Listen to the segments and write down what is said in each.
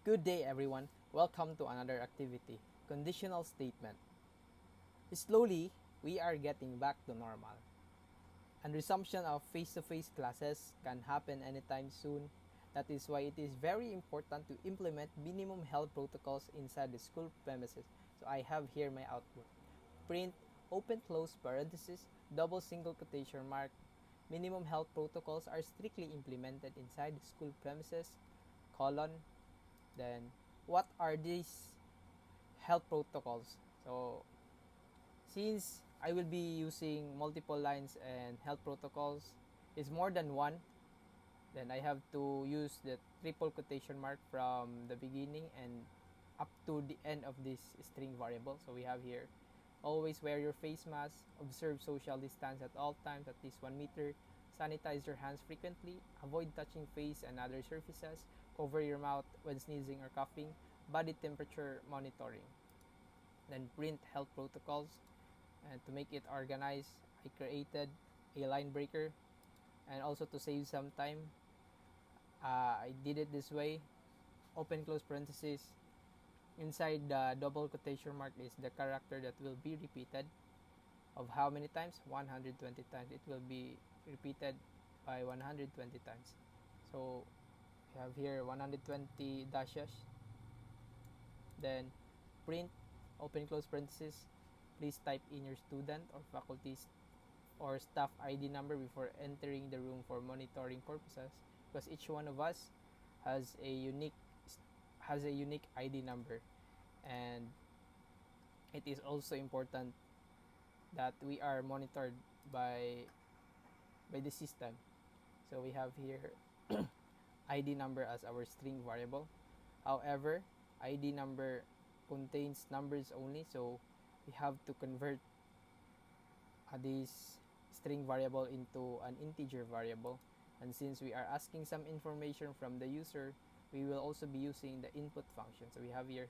Good day, everyone. Welcome to another activity, conditional statement. Slowly, we are getting back to normal. And resumption of face-to-face classes can happen anytime soon. That is why it is very important to implement minimum health protocols inside the school premises. So I have here my output. Print, open close parenthesis, double single quotation mark. Minimum health protocols are strictly implemented inside the school premises, colon. Then, what are these health protocols? So, since I will be using multiple lines and health protocols is more than one, then I have to use the triple quotation mark from the beginning and up to the end of this string variable. So we have here, always wear your face mask, observe social distance at all times at least 1 meter, sanitize your hands frequently, avoid touching face and other surfaces, cover your mouth when sneezing or coughing, body temperature monitoring. Then print health protocols, and to make it organized, I created a line breaker, and also to save some time, I did it this way. Open close parenthesis. Inside the double quotation mark is the character that will be repeated. Of how many times? 120 times. It will be repeated by 120 times. So we have here 120 dashes. Then print, open close parenthesis. Please type in your student or faculty's or staff ID number before entering the room for monitoring purposes, because each one of us has a unique ID number, and it is also important that we are monitored by the system. So we have here ID number as our string variable. However, ID number contains numbers only, so we have to convert this string variable into an integer variable. And since we are asking some information from the user, we will also be using the input function. So we have here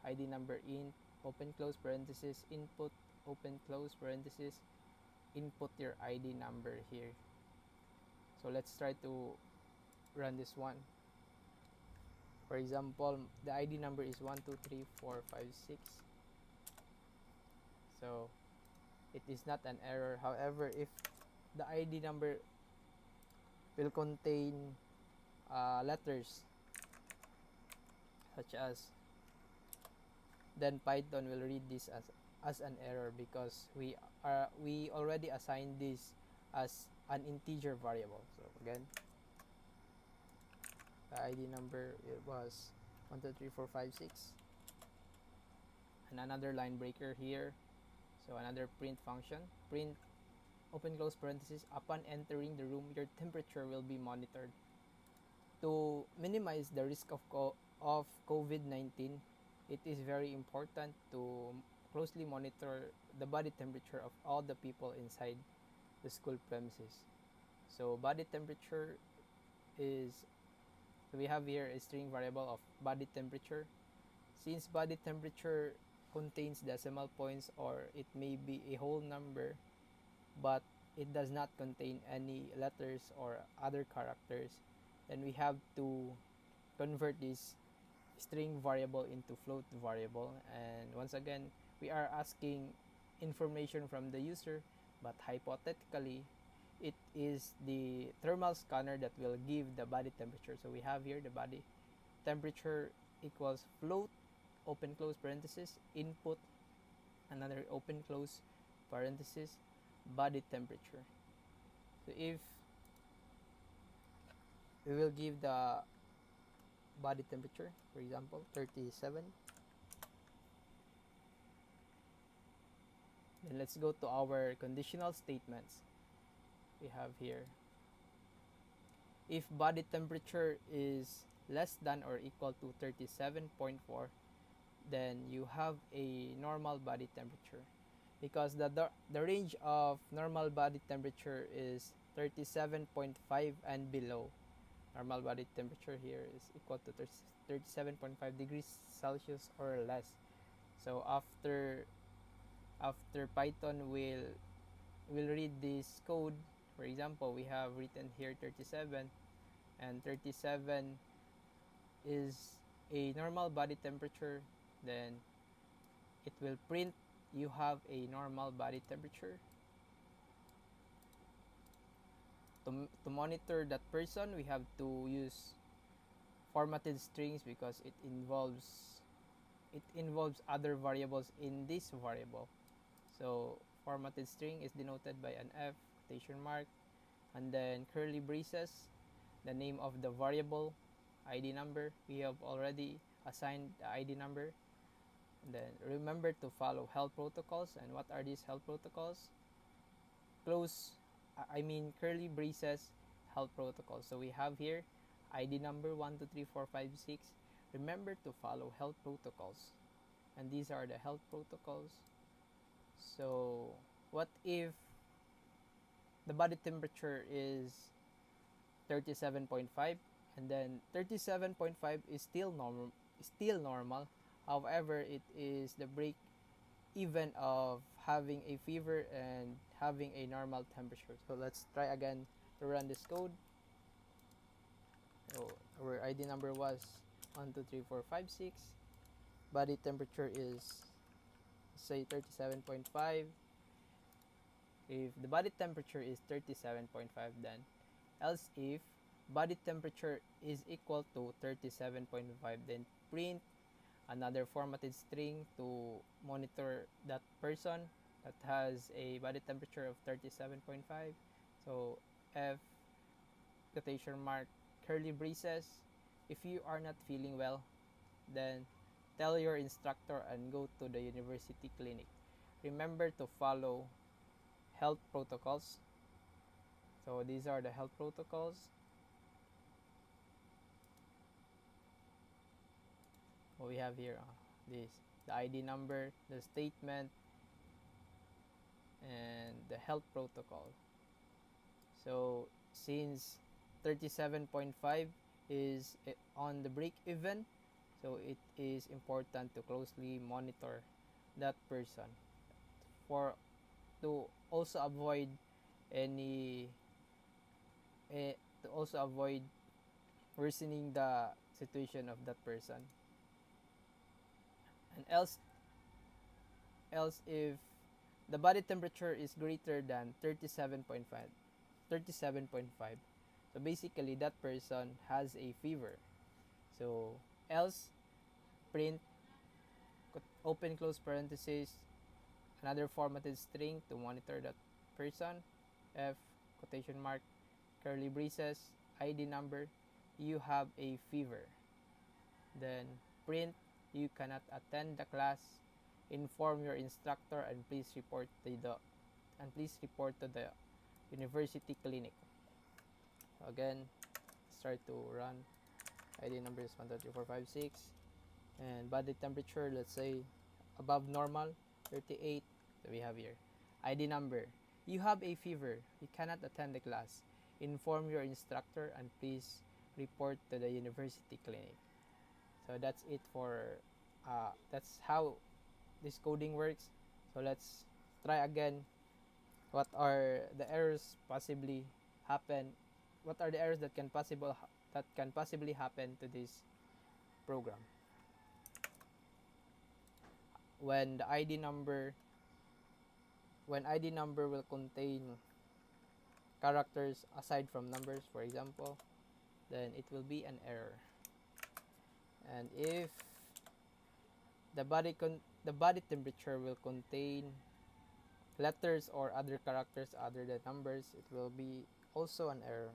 ID number int, open close parenthesis, input, open close parenthesis, input your ID number here. So let's try to run this one. For example, the ID number is 1234556. So it is not an error. However, if the ID number will contain letters such as, then Python will read this as an error, because we already assigned this as an integer variable. So again, the ID number, it was 123456, and another line breaker here. So another print function, print open close parenthesis, upon entering the room your temperature will be monitored. To minimize the risk of COVID-19, it is very important to closely monitor the body temperature of all the people inside the school premises. So body temperature is, so we have here a string variable of body temperature. Since body temperature contains decimal points, or it may be a whole number, but it does not contain any letters or other characters, then we have to convert this string variable into float variable. And once again, we are asking information from the user, but hypothetically it is the thermal scanner that will give the body temperature. So we have here the body temperature equals float, open close parenthesis, input, another open close parenthesis, body temperature. So if we will give the body temperature, for example 37, then let's go to our conditional statements. We have here, if body temperature is less than or equal to 37.4, then you have a normal body temperature, because the range of normal body temperature is 37.5 and below. Normal body temperature here is equal to 37.5 degrees Celsius or less. So after Python will read this code, for example, we have written here 37, and 37 is a normal body temperature, then it will print you have a normal body temperature. To monitor that person, we have to use formatted strings because it involves other variables in this variable. So formatted string is denoted by an F, quotation mark, and then curly braces, the name of the variable, ID number. We have already assigned the ID number. And then remember to follow health protocols. And what are these health protocols? Curly braces health protocols. So we have here ID number 1, 2, 3, 4, 5, 6. Remember to follow health protocols. And these are the health protocols. So what if the body temperature is 37.5, and then 37.5 is still normal. However, it is the break even of having a fever and having a normal temperature. So let's try again to run this code. So our ID number was 1, 2, 3, 4, 5, 6. Body temperature is, say, 37.5. If the body temperature is 37.5, then else if body temperature is equal to 37.5, then print another formatted string to monitor that person that has a body temperature of 37.5. So F, quotation mark, curly braces. If you are not feeling well, then tell your instructor and go to the university clinic. Remember to follow health protocols. So these are the health protocols. What we have here, this, the ID number, the statement, and the health protocol. So since 37.5 is on the break even, so it is important to closely monitor that person for to also avoid any to also avoid worsening the situation of that person. And else if the body temperature is greater than 37.5, so basically that person has a fever. So else print open close parenthesis another formatted string to monitor that person, F, quotation mark, curly braces, ID number, you have a fever. Then print you cannot attend the class, inform your instructor, and please report to the university clinic. Again, start to run. ID number is 1, 2, 3, 4, 5, 6, and body temperature, let's say above normal, 38. So we have here ID number, you have a fever, you cannot attend the class, inform your instructor, and please report to the university clinic. So that's it for that's how this coding works. So let's try again. What are the errors possibly happen? What are the errors that can possibly happen to this program when ID number will contain characters aside from numbers, for example, then it will be an error. And if the body temperature will contain letters or other characters other than numbers, it will be also an error.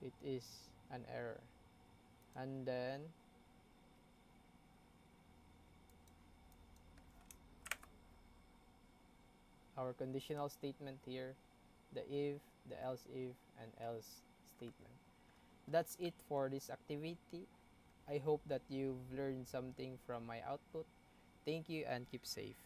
It is an error. And then our conditional statement here, the if, the else if, and else statement. That's it for this activity. I hope that you've learned something from my output. Thank you and keep safe.